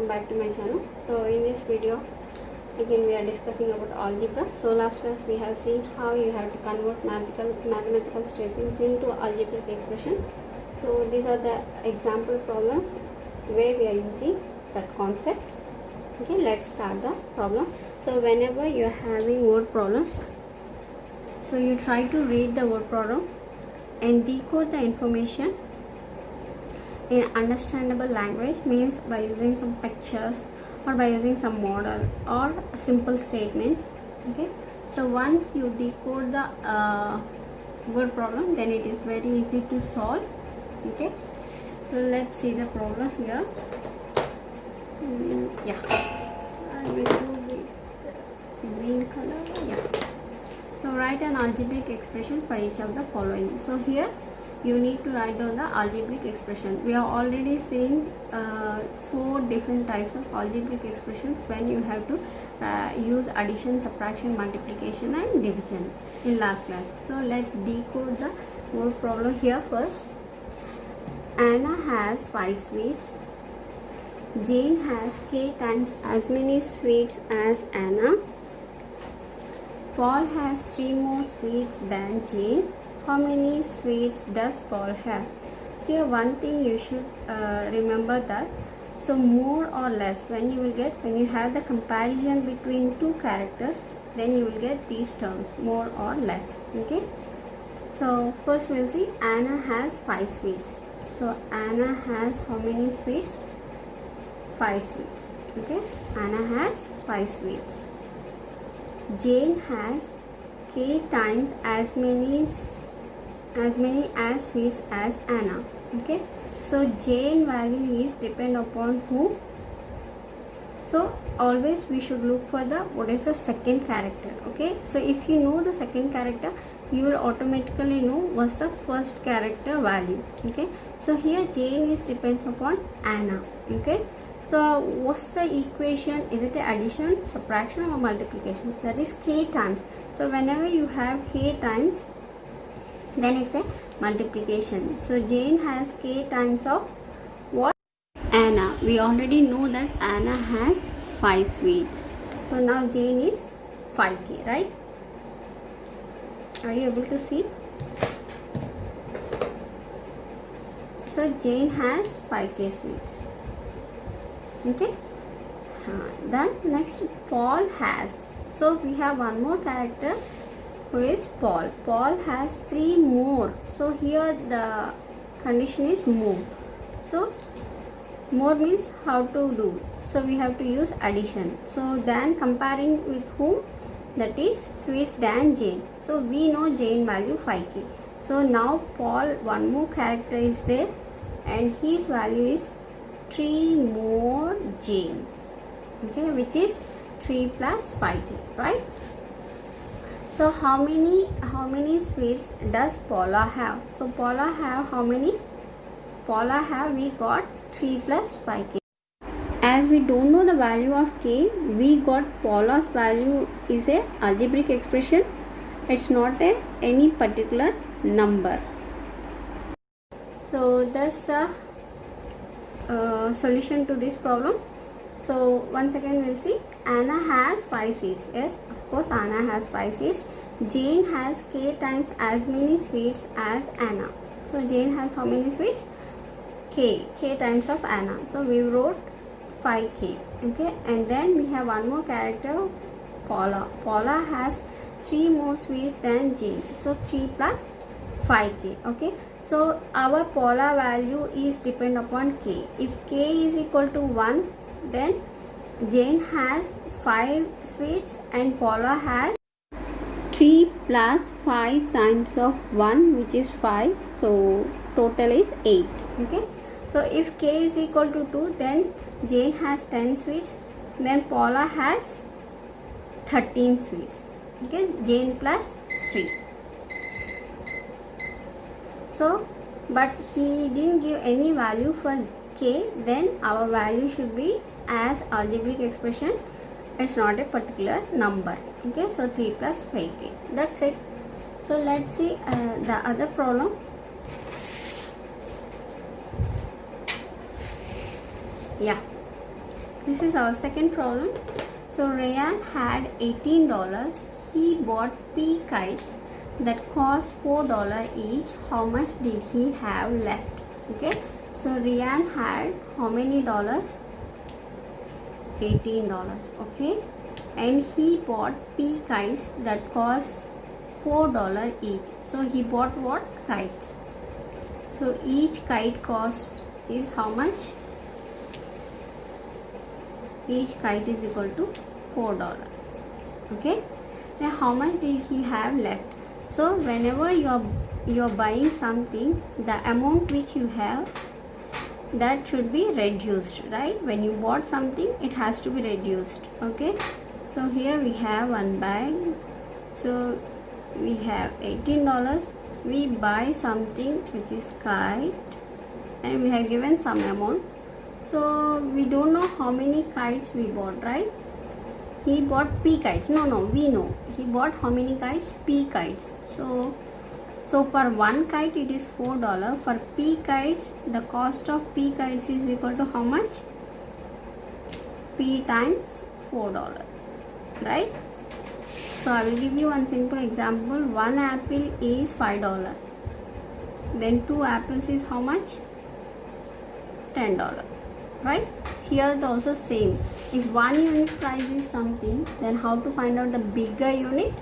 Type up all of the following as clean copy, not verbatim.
welcome back to my channel. So in this video again we are discussing about algebra. So last class we have seen how you have to convert mathematical statements into algebraic expression. So these are the example problems where we are using that concept. Okay, let's start the problem. So whenever you are having word problems, so you try to read the word problem and decode the information in understandable language, means by using some pictures or by using some model or simple statements. Okay, so once you decode the word problem, then it is very easy to solve. Okay, so let's see the problem here. I will do with green color. So write an algebraic expression for each of the following. So here you need to write down the algebraic expression. We are already seeing 4 different types of algebraic expressions when you have to use addition, subtraction, multiplication and division in last class. So let's decode the word problem here first. Anna has 5 sweets. Jane has k times as many sweets as Anna. Paul has 3 more sweets than Jane. How many sweets does Paul have? See, one thing you should remember that, so more or less, when you have the comparison between two characters, then you will get these terms, more or less. Okay, so first we'll see Anna has 5 sweets. So Anna has how many sweets? 5 sweets. Okay, Anna has 5 sweets. Jane has k times as many as sweets as Anna. Okay, so Jane value is depend upon who? So always we should look for the what is the second character. Okay, so if you know the second character, you will automatically know what's the first character value. Okay, so here Jane is depends upon Anna. Okay, so what's the equation? Is it addition, subtraction or multiplication? That is k times. So whenever you have k times, then it's a multiplication. So Jane has k times of what? Anna. We already know that Anna has 5 sweets. So now Jane is 5k, right? Are you able to see? So Jane has 5k sweets. Okay. Then next Paul has. So we have one more character who is Paul. Paul has 3 more. So here the condition is more. So more means how to do. So we have to use addition. So then comparing with whom? That is sweets than Jane. So we know Jane value 5k. So now Paul, one more character is there and his value is 3 more Jane. Okay, which is 3 plus 5k, right? So how many sweets does Paula have? So Paula have how many? Paula have, we got 3 plus 5k. As we don't know the value of k, we got Paula's value is a algebraic expression. It's not any particular number. So that's the solution to this problem. So once again we'll see Anna has 5 seeds. Yes, of course Anna has 5 seeds. Jane has k times as many sweets as Anna. So Jane has how many sweets? K times of Anna. So we wrote 5k. Okay, and then we have one more character, Paula. Paula has 3 more sweets than Jane. So 3 plus 5k. Okay, so our Paula value is depend upon k. If k is equal to 1, then Jane has 5 sweets and Paula has 3 plus 5 times of 1, which is 5. So total is 8. Okay, so if k is equal to 2, then Jane has 10 sweets, then Paula has 13 sweets. Okay, Jane plus 3. So but he didn't give any value for k, then our value should be as algebraic expression. It's not a particular number. Okay, so 3 plus 5k. That's it. So let's see the other problem. This is our second problem. So Rayan had $18. He bought P kites that cost $4 each. How much did he have left? Okay. So Rayan had how many dollars? $18. Okay. And he bought P kites that cost $4 each. So he bought what? Kites. So each kite cost is how much? Each kite is equal to $4. Okay. Now how much did he have left? So whenever you're buying something, the amount which you have, that should be reduced, right? When you bought something, it has to be reduced. Okay. So here we have one bag. So we have $18. We buy something which is kite, and we have given some amount. So we don't know how many kites we bought, right? He bought P kites. No, we know. He bought how many kites? P kites. So for one kite it is $4. For P kites, the cost of P kites is equal to how much? P times $4, right? So I will give you one simple example. One apple is $5. Then two apples is how much? $10. Right? Here also same. If one unit price is something, then how to find out the bigger unit?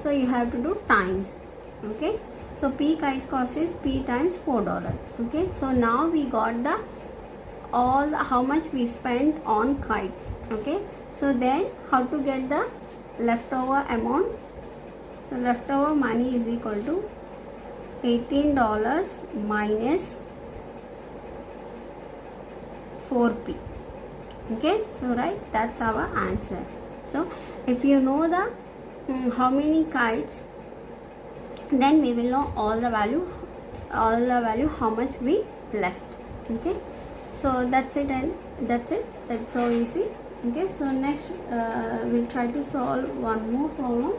So you have to do times. Okay. So P kites cost is P times $4. Okay. So now we got the how much we spent on kites. Okay. So then how to get the leftover amount? So leftover money is equal to $18 minus 4P. Okay, so right, that's our answer. So if you know the how many kites, then we will know all the value how much we left. Okay, so that's it, and that's so easy. Okay, so next we'll try to solve one more problem.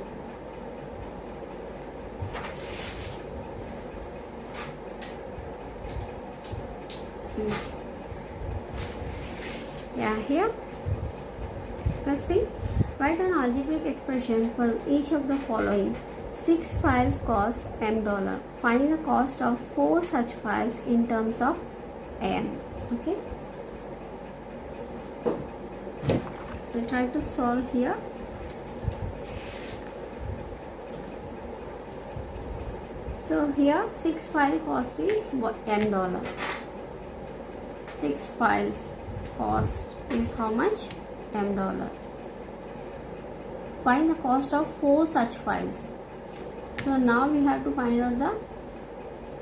Yeah, here let's see. Write an algebraic expression for each of the following. 6 files cost $m. Find the cost of 4 such files in terms of m. Okay, we'll try to solve here. So here 6 file cost is $m. 6 files cost is how much? $m. Find the cost of 4 such files. So now we have to find out the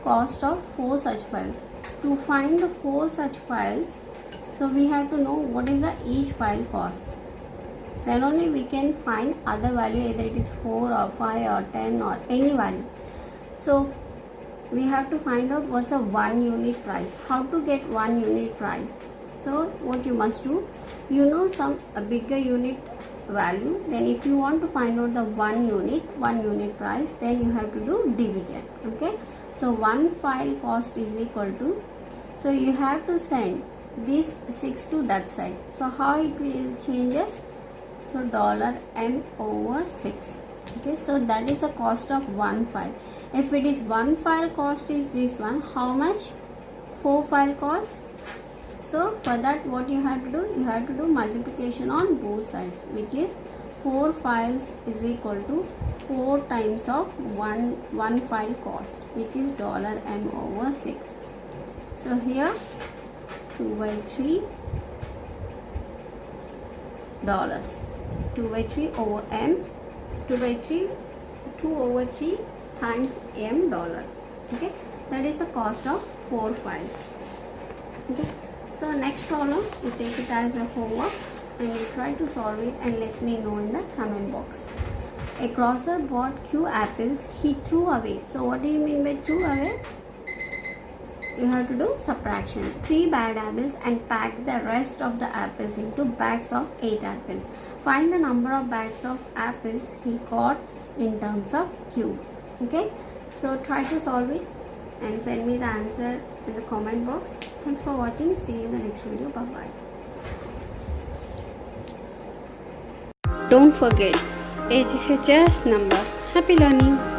cost of 4 such files. To find the 4 such files, so we have to know what is the each file cost. Then only we can find other value, either it is 4 or 5 or 10 or any value. So we have to find out what's the 1 unit price. How to get 1 unit price? So what you must do, you know a bigger unit value, then if you want to find out the 1 unit price, then you have to do division. Okay, so 1 file cost is equal to, so you have to send this 6 to that side. So how it will changes? So $m/6. Okay, so that is the cost of 1 file. If it is 1 file cost is this one, how much? 4 file cost. So for that, what you have to do? You have to do multiplication on both sides, which is 4 files is equal to 4 times of one file cost, which is $m/6. So here 2/3 dollars, 2/3 over m, 2/3 times $m. Okay, that is the cost of 4 files. Okay. So next problem, you take it as a homework and you try to solve it and let me know in the comment box. A grocer bought Q apples he threw away. So what do you mean by threw away? You have to do subtraction. 3 bad apples and pack the rest of the apples into bags of 8 apples. Find the number of bags of apples he got in terms of Q. Okay, so try to solve it and send me the answer in the comment box. Thanks for watching. See you in the next video. Bye bye. Don't forget, age is just number. Happy learning.